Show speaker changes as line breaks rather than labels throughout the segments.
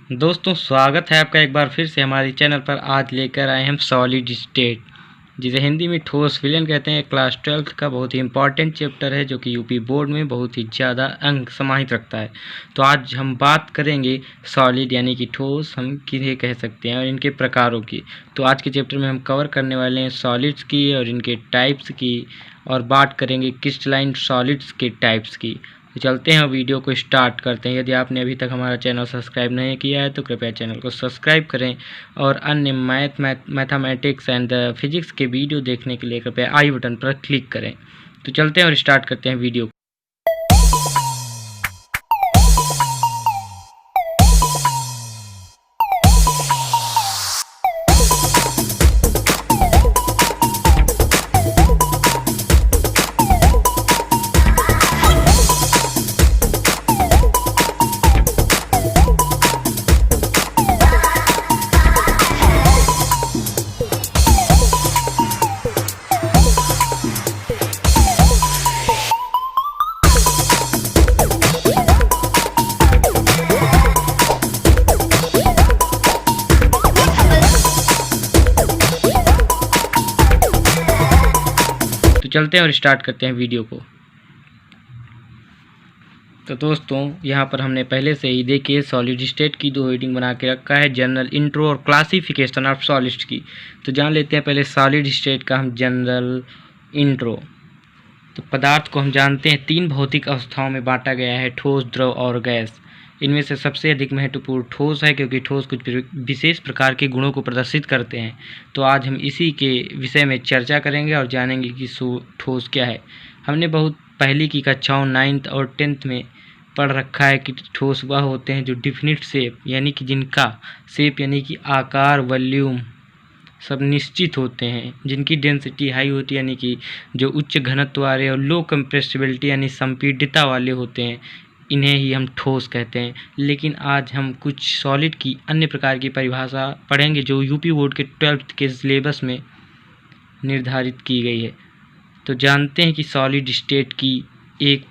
दोस्तों स्वागत है आपका एक बार फिर से हमारे चैनल पर। आज लेकर आए हम सॉलिड स्टेट, जिसे हिंदी में ठोस विलयन कहते हैं। क्लास 12th का बहुत ही इंपॉर्टेंट चैप्टर है जो कि यूपी बोर्ड में बहुत ही ज़्यादा अंक समाहित रखता है। तो आज हम बात करेंगे सॉलिड यानी कि ठोस हम किन्हें कह सकते हैं और इनके प्रकारों की। तो आज के चैप्टर में हम कवर करने वाले हैं सॉलिड्स की और इनके टाइप्स की, और बात करेंगे क्रिस्टलाइन सॉलिड्स के टाइप्स की। तो चलते हैं वीडियो को स्टार्ट करते हैं। यदि आपने अभी तक हमारा चैनल सब्सक्राइब नहीं किया है तो कृपया चैनल को सब्सक्राइब करें, और अन्य मैथमेटिक्स एंड फिजिक्स के वीडियो देखने के लिए कृपया आई बटन पर क्लिक करें। तो चलते हैं और स्टार्ट करते हैं वीडियो। चलते हैं और स्टार्ट करते हैं वीडियो को। तो दोस्तों यहाँ पर हमने पहले से ही देखिए सॉलिड स्टेट की 2 हेडिंग बना के रखा है, जनरल इंट्रो और क्लासिफिकेशन ऑफ सॉलिड्स की। तो जान लेते हैं पहले सॉलिड स्टेट का हम जनरल इंट्रो। तो पदार्थ को हम जानते हैं 3 भौतिक अवस्थाओं में बांटा गया है, ठोस, द्रव और गैस। इनमें से सबसे अधिक महत्वपूर्ण ठोस है, क्योंकि ठोस कुछ विशेष प्रकार के गुणों को प्रदर्शित करते हैं। तो आज हम इसी के विषय में चर्चा करेंगे और जानेंगे कि ठोस क्या है। हमने बहुत पहली की कक्षाओं 9th और 10th में पढ़ रखा है कि ठोस वह होते हैं जो डिफिनिट शेप यानी कि जिनका शेप यानी कि आकार, वॉल्यूम सब निश्चित होते हैं, जिनकी डेंसिटी हाई होती है यानी कि जो उच्च घनत्व वाले, और लो कंप्रेसिबिलिटी यानी संपीडितता वाले होते हैं, इन्हें ही हम ठोस कहते हैं। लेकिन आज हम कुछ सॉलिड की अन्य प्रकार की परिभाषा पढ़ेंगे जो यूपी बोर्ड के 12th के सिलेबस में निर्धारित की गई है। तो जानते हैं कि सॉलिड स्टेट की एक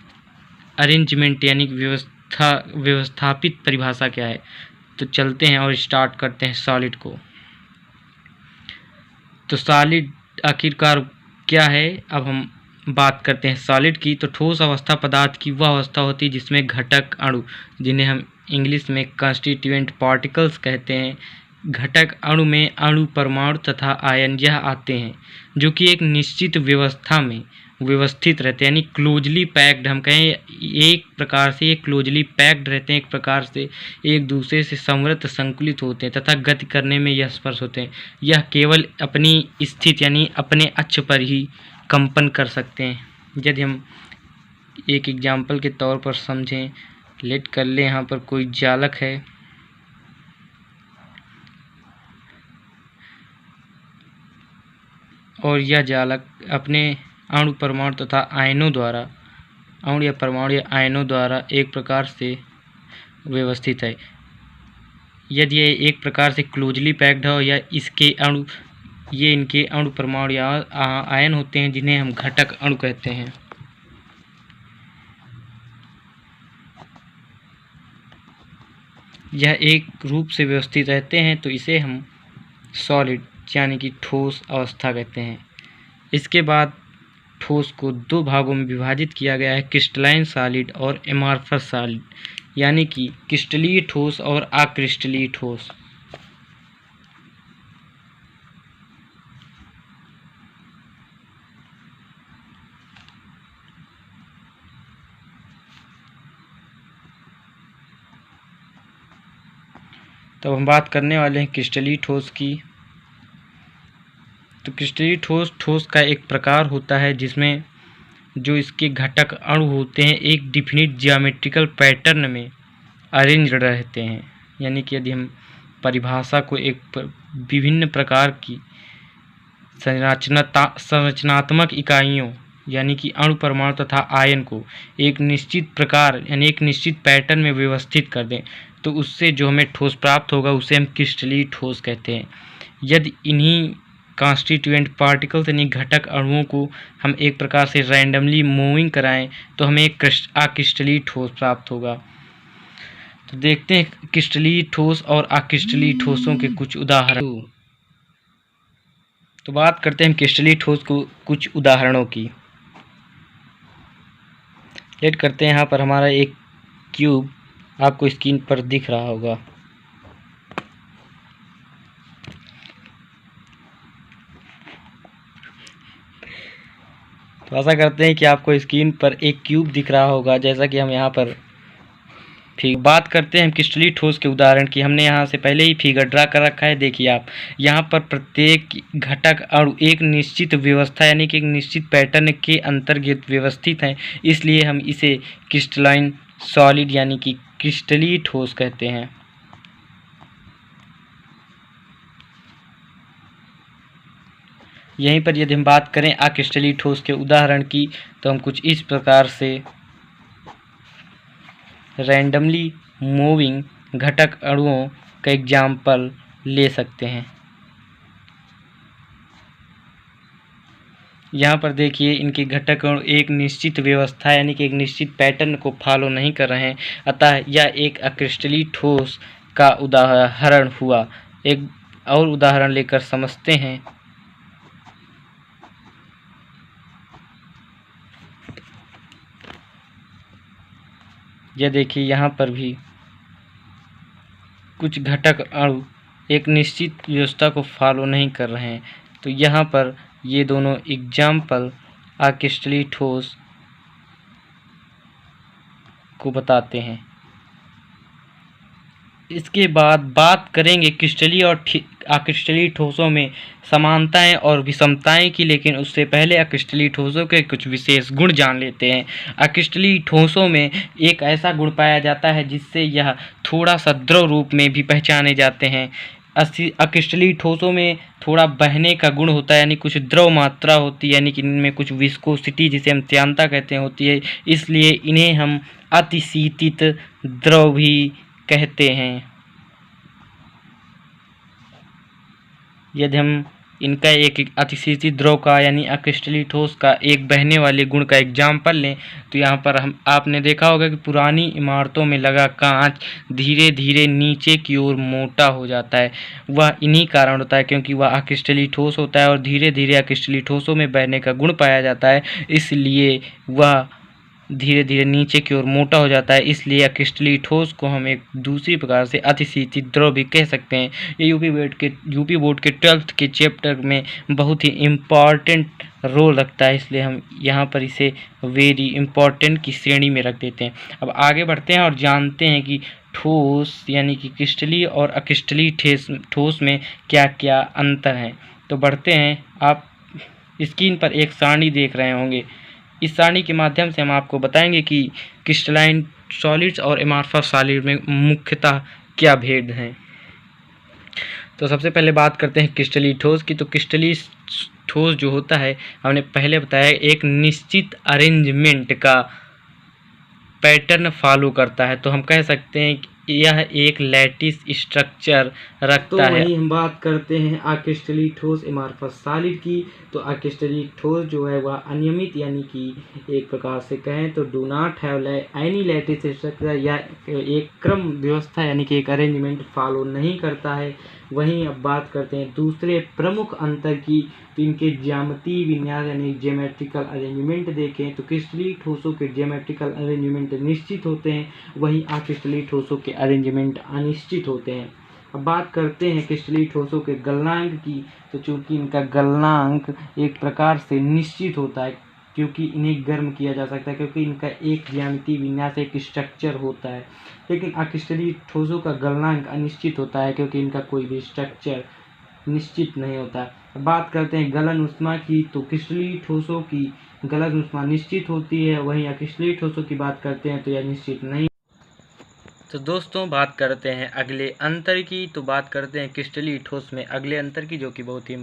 अरेंजमेंट यानी व्यवस्थापित परिभाषा क्या है। तो चलते हैं और स्टार्ट करते हैं सॉलिड को। तो सॉलिड आखिरकार क्या है, अब हम बात करते हैं सॉलिड की। तो ठोस अवस्था पदार्थ की वह अवस्था होती है जिसमें घटक अणु, जिन्हें हम इंग्लिश में कंस्टिट्यूएंट पार्टिकल्स कहते हैं, घटक अणु में अणु, परमाणु तथा आयन यह आते हैं, जो कि एक निश्चित व्यवस्था में व्यवस्थित रहते हैं, यानी क्लोजली पैक्ड। हम कहें एक प्रकार से ये क्लोजली पैक्ड रहते हैं, एक प्रकार से एक दूसरे से समृद्ध संकुलित होते हैं तथा गति करने में यह स्पर्श होते हैं। यह केवल अपनी स्थिति यानी अपने अक्ष पर ही कंपन कर सकते हैं। यदि हम एक एग्जाम्पल के तौर पर समझें, लेट कर लें यहाँ पर कोई जालक है और यह जालक अपने अणु, परमाणु तथा आयनों द्वारा, अणु या परमाणु या आयनों द्वारा एक प्रकार से व्यवस्थित है। यदि ये एक प्रकार से क्लोजली पैक्ड हो या इसके अणु, ये इनके अणु, परमाणु या आयन होते हैं, जिन्हें हम घटक अणु कहते हैं। यह एक रूप से व्यवस्थित रहते हैं, तो इसे हम सॉलिड यानी कि ठोस अवस्था कहते हैं। इसके बाद ठोस को 2 भागों में विभाजित किया गया है, क्रिस्टलाइन सॉलिड और एमॉर्फस सॉलिड, यानी कि क्रिस्टलीय ठोस और अक्रिस्टलीय ठोस। तो हम बात करने वाले हैं क्रिस्टलीय ठोस की। तो क्रिस्टलीय ठोस का एक प्रकार होता है जिसमें जो इसके घटक अणु होते हैं एक डिफिनिट ज्योमेट्रिकल पैटर्न में अरेंज रहते हैं। यानी कि यदि हम परिभाषा को एक विभिन्न प्रकार की संरचनात्मक इकाइयों यानी कि अणु, परमाणु तथा आयन को एक निश्चित प्रकार यानी एक निश्चित पैटर्न में व्यवस्थित कर दें, तो उससे जो हमें ठोस प्राप्त होगा उसे हम क्रिस्टलीय ठोस कहते हैं। यदि इन्हीं कॉन्स्टिट्यूएंट पार्टिकल्स यानी घटक अणुओं को हम एक प्रकार से रैंडमली मूविंग कराएं तो हमें एक अक्रिस्टलीय ठोस प्राप्त होगा। तो देखते हैं क्रिस्टलीय ठोस और अक्रिस्टलीय ठोसों के कुछ उदाहरण। तो बात करते हैं क्रिस्टलीय ठोस को कुछ उदाहरणों की। लेट करते हैं यहाँ पर हमारा एक क्यूब आपको स्क्रीन पर दिख रहा होगा। तो आशा करते हैं कि आपको स्क्रीन पर एक क्यूब दिख रहा होगा, जैसा कि हम यहाँ पर बात करते हैं क्रिस्टलीय ठोस के उदाहरण की। हमने यहाँ से पहले ही फिगर ड्रा कर रखा है। देखिए आप यहाँ पर प्रत्येक घटक अणु एक निश्चित व्यवस्था यानी कि एक निश्चित पैटर्न के अंतर्गत व्यवस्थित हैं, इसलिए हम इसे क्रिस्टलाइन सॉलिड यानी कि क्रिस्टलीय ठोस कहते हैं। यहीं पर यदि हम बात करें अक्रिस्टलीय ठोस के उदाहरण की, तो हम कुछ इस प्रकार से रैंडमली मूविंग घटक अणुओं का एग्जाम्पल ले सकते हैं। यहाँ पर देखिए इनके घटक अणु एक निश्चित व्यवस्था यानी कि एक निश्चित पैटर्न को फॉलो नहीं कर रहे हैं, अतः यह एक अक्रिस्टलीय ठोस का उदाहरण हुआ। एक और उदाहरण लेकर समझते हैं। यह देखिए यहाँ पर भी कुछ घटक अणु एक निश्चित व्यवस्था को फॉलो नहीं कर रहे हैं, तो यहाँ पर ये दोनों एग्जाम्पल अक्रिस्टलीय ठोस को बताते हैं। इसके बाद बात करेंगे क्रिस्टलीय और अक्रिस्टलीय ठोसों में समानताएं और विषमताएं की, लेकिन उससे पहले अक्रिस्टलीय ठोसों के कुछ विशेष गुण जान लेते हैं। अक्रिस्टलीय ठोसों में एक ऐसा गुण पाया जाता है जिससे यह थोड़ा सा द्रव रूप में भी पहचाने जाते हैं। अक्रिस्टलीय ठोसों में थोड़ा बहने का गुण होता है, यानी कुछ द्रव मात्रा होती है, यानी कि इनमें कुछ विस्कोसिटी जिसे हम त्यांता कहते हैं होती है, इसलिए इन्हें हम अतिशीतित द्रव भी कहते हैं। यदि हम इनका एक अतिशीतित द्रव का यानी अक्रिस्टलीय ठोस का एक बहने वाले गुण का एग्जाम्पल लें, तो यहाँ पर आपने देखा होगा कि पुरानी इमारतों में लगा कांच धीरे धीरे नीचे की ओर मोटा हो जाता है। वह इन्हीं कारण होता है क्योंकि वह अक्रिस्टलीय ठोस होता है और धीरे धीरे अक्रिस्टलीय ठोसों में बहने का गुण पाया जाता है, इसलिए वह धीरे धीरे नीचे की ओर मोटा हो जाता है। इसलिए अक्रिस्टलीय ठोस को हम एक दूसरी प्रकार से अतिशीतित द्रव भी कह सकते हैं। ये यूपी बोर्ड के 12th के चैप्टर में बहुत ही इम्पॉर्टेंट रोल रखता है, इसलिए हम यहाँ पर इसे वेरी इम्पॉर्टेंट की श्रेणी में रख देते हैं। अब आगे बढ़ते हैं और जानते हैं कि ठोस यानी कि क्रिस्टलीय और अक्रिस्टलीय ठोस में क्या क्या अंतर हैं। तो बढ़ते हैं। आप स्क्रीन पर एक सारणी देख रहे होंगे। इस सारणी के माध्यम से हम आपको बताएंगे कि क्रिस्टलाइन सॉलिड्स और एमॉर्फस सॉलिड में मुख्यतः क्या भेद हैं। तो सबसे पहले बात करते हैं क्रिस्टलीय ठोस की। तो क्रिस्टलीय ठोस जो होता है, हमने पहले बताया, एक निश्चित अरेंजमेंट का पैटर्न फॉलो करता है। तो हम कह सकते हैं कि यह एक लैटिस स्ट्रक्चर रखता है। वहीं हम बात करते हैं अक्रिस्टलीय ठोस एमॉर्फस सॉलिड की। तो अक्रिस्टलीय ठोस जो है वह अनियमित यानी कि एक प्रकार से कहें तो do not have any lattice structure या एक क्रम व्यवस्था यानी कि एक अरेंजमेंट फॉलो नहीं करता है। वहीं अब बात करते हैं दूसरे प्रमुख अंतर की। तो इनके ज्यामितीय विन्यास यानी ज्योमेट्रिकल अरेंजमेंट देखें तो क्रिस्टलीय ठोसों के ज्योमेट्रिकल अरेंजमेंट निश्चित होते हैं, वहीं अक्रिस्टलीय ठोसों के अरेंजमेंट अनिश्चित होते हैं। अब बात करते हैं क्रिस्टलीय ठोसों के गलनांक की। तो चूंकि इनका गलनांक एक प्रकार से निश्चित होता है क्योंकि इन्हें गर्म किया जा सकता है, क्योंकि इनका एक ज्यामितीय विन्यास एक स्ट्रक्चर होता है। लेकिन अक्रिस्टलीय ठोसों का गलनांक अनिश्चित होता है क्योंकि इनका कोई भी स्ट्रक्चर निश्चित नहीं होता। बात करते हैं गलन ऊष्मा की। तो क्रिस्टलीय ठोसों की गलन ऊष्मा निश्चित होती है, वहीं अक्रिस्टलीय ठोसों की बात करते हैं तो यह निश्चित नहीं। तो दोस्तों बात करते हैं अगले अंतर की। तो बात करते हैं क्रिस्टलीय ठोस में अगले अंतर की, जो कि बहुत ही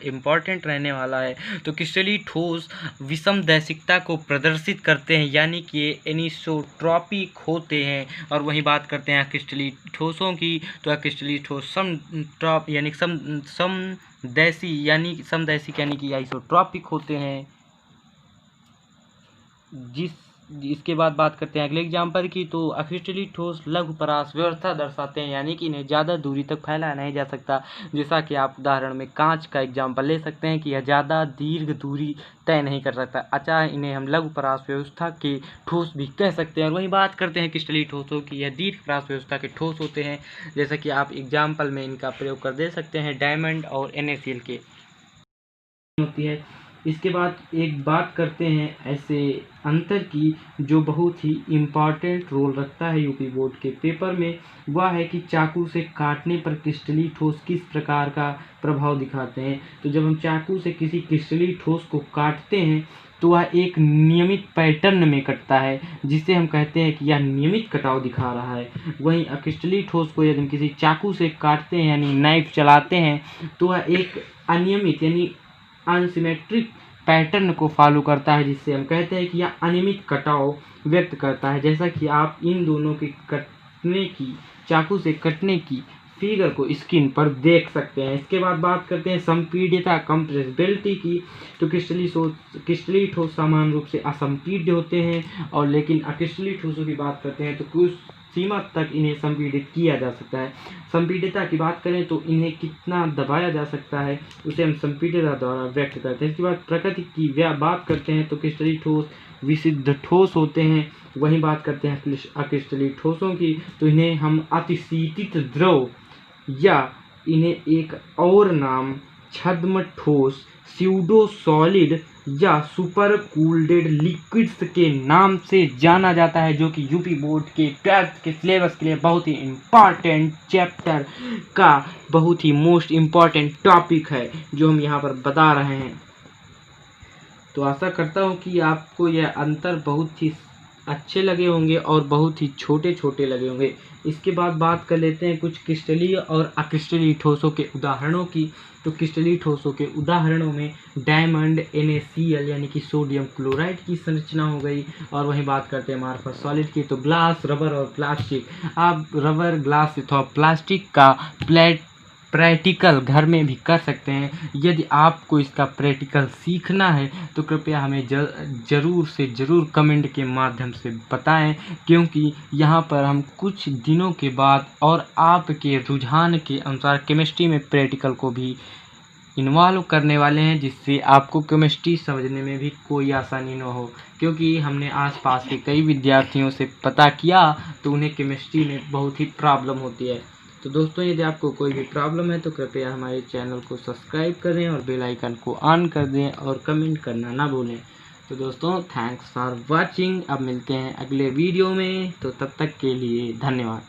इम्पॉर्टेंट रहने वाला है। तो क्रिस्टलीय ठोस विषमदैशिकता को प्रदर्शित करते हैं यानी कि एनिसोट्रॉपिक होते हैं। और वहीं बात करते हैं क्रिस्टलीय ठोसों की। तो क्रिस्टलीय ठोस समदैशिक यानी कि आइसोट्रॉपिक होते हैं, इसके बाद बात करते हैं अगले एग्जाम्पल की। तो अक्रिस्टली ठोस लघु परास व्यवस्था दर्शाते हैं, यानी कि इन्हें ज़्यादा दूरी तक फैलाया नहीं जा सकता। जैसा कि आप उदाहरण में कांच का एग्जाम्पल ले सकते हैं कि यह ज़्यादा दीर्घ दूरी तय नहीं कर सकता, अतः इन्हें हम लघु परास व्यवस्था के ठोस भी कह सकते हैं। और वहीं बात करते हैं क्रिस्टलीय ठोसों की, यह दीर्घ परास व्यवस्था के ठोस होते हैं। जैसा कि आप एग्जाम्पल में इनका प्रयोग कर दे सकते हैं डायमंड और NaCl के होती है। इसके बाद एक बात करते हैं ऐसे अंतर की जो बहुत ही इम्पॉर्टेंट रोल रखता है यूपी बोर्ड के पेपर में, वह है कि चाकू से काटने पर क्रिस्टलीय ठोस किस प्रकार का प्रभाव दिखाते हैं। तो जब हम चाकू से किसी क्रिस्टलीय ठोस को काटते हैं तो वह एक नियमित पैटर्न में कटता है, जिससे हम कहते हैं कि यह नियमित कटाव दिखा रहा है। वहीं अक्रिस्टलीय ठोस को यदि हम किसी चाकू से काटते हैं यानी नाइफ चलाते हैं तो वह एक अनियमित यानी अनसिमेट्रिक पैटर्न को फॉलो करता है, जिससे हम कहते हैं कि यह अनियमित कटाव व्यक्त करता है। जैसा कि आप इन दोनों के कटने की, चाकू से कटने की फिगर को स्क्रीन पर देख सकते हैं। इसके बाद बात करते हैं संपीड्यता कंप्रेसिबिलिटी की। तो क्रिस्टलीय ठोस सामान्य रूप से असंपीड्य होते हैं, और लेकिन अक्रिस्टलीय ठोसों की बात करते हैं तो कुछ सीमा तक इन्हें संपीड़ित किया जा सकता है। संपीड्यता की बात करें तो इन्हें कितना दबाया जा सकता है उसे हम संपीड्यता द्वारा व्यक्त करते हैं। इसके बाद प्रकृति की बात करते हैं तो क्रिस्टलीय ठोस विशुद्ध ठोस होते हैं। वहीं बात करते हैं अक्रिस्टलीय ठोसों की, तो इन्हें हम अतिशीतित द्रव या इन्हें एक और नाम छद्म ठोस, स्यूडो सॉलिड या सुपर कूल्डेड लिक्विड्स के नाम से जाना जाता है, जो कि यूपी बोर्ड के 12th के सिलेबस के लिए बहुत ही इम्पॉर्टेंट चैप्टर का बहुत ही मोस्ट इम्पॉर्टेंट टॉपिक है जो हम यहाँ पर बता रहे हैं। तो आशा करता हूँ कि आपको यह अंतर बहुत ही अच्छे लगे होंगे और बहुत ही छोटे छोटे लगे होंगे। इसके बाद बात कर लेते हैं कुछ क्रिस्टलीय और अक्रिस्टलीय ठोसों के उदाहरणों की। तो क्रिस्टलीय ठोसों के उदाहरणों में डायमंड, NaCl यानी कि सोडियम क्लोराइड की संरचना हो गई। और वहीं बात करते हैं अमॉर्फस सॉलिड की, तो ग्लास, रबर और प्लास्टिक। आप रबर, ग्लास अथवा प्लास्टिक का प्रैक्टिकल घर में भी कर सकते हैं। यदि आपको इसका प्रैक्टिकल सीखना है तो कृपया हमें ज़रूर से ज़रूर कमेंट के माध्यम से बताएं, क्योंकि यहाँ पर हम कुछ दिनों के बाद और आपके रुझान के अनुसार केमिस्ट्री में प्रैक्टिकल को भी इन्वॉल्व करने वाले हैं, जिससे आपको केमिस्ट्री समझने में भी कोई आसानी न हो। क्योंकि हमने आसपास के कई विद्यार्थियों से पता किया तो उन्हें केमिस्ट्री में बहुत ही प्रॉब्लम होती है। तो दोस्तों, यदि आपको कोई भी प्रॉब्लम है तो कृपया हमारे चैनल को सब्सक्राइब करें और बेल आइकन को ऑन कर दें और कमेंट करना ना भूलें। तो दोस्तों, थैंक्स फॉर वाचिंग। अब मिलते हैं अगले वीडियो में, तो तब तक के लिए धन्यवाद।